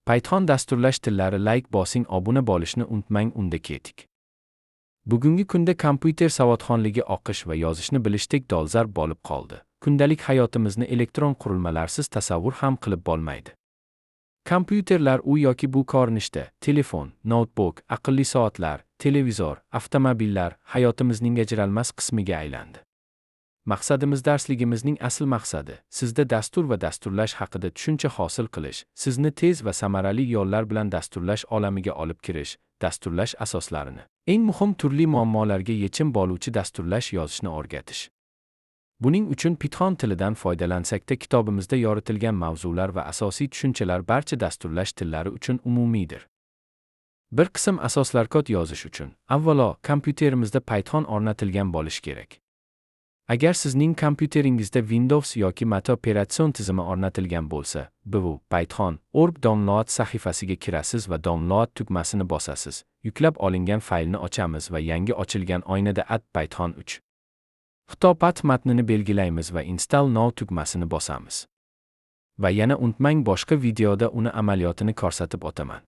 Python dasturlash tillari like bosing obuna bo'lishni unutmang unda ketik. Bugungi kunda kompyuter savodxonligi o'qish va yozishni bilishdek dolzarb bo'lib qoldi. Kundalik hayotimizni elektron qurilmalarsiz tasavvur ham qilib bo'lmaydi. Kompyuterlar u yoki bu ko'rinishda telefon, notebook, aqlli soatlar, televizor, avtomobillar hayotimizning ajralmas qismiga aylandi. Maqsadimiz darsligimizning asl maqsadi sizda dastur va dasturlash haqida tushuncha hosil qilish, sizni tez va samarali yo'llar bilan dasturlash olamiga olib kirish, dasturlash asoslarini, eng muhim turli muammolarga yechim bo'luvchi dasturlash yozishni o'rgatish. Buning uchun Python tilidan foydalansakda kitobimizda yoritilgan mavzular va asosiy tushunchalar barcha dasturlash tillari uchun umumiydir. Bir qism asoslar kod yozish uchun, avvalo, kompyuterimizda Python o'rnatilgan bo'lishi kerak. Agar sizning kompyuteringizda Windows yoki Mac operatsion tizimi o'rnatilgan bo'lsa, bu Python.org download sahifasiga kirasiz va download tugmasini bosasiz. Yuklab olingan faylni ochamiz va yangi ochilgan oynada add Python 3 xitobat matnini belgilaymiz va install now tugmasini bosamiz. Va yana unutmang, boshqa videoda uni amaliyotini ko'rsatib o'taman.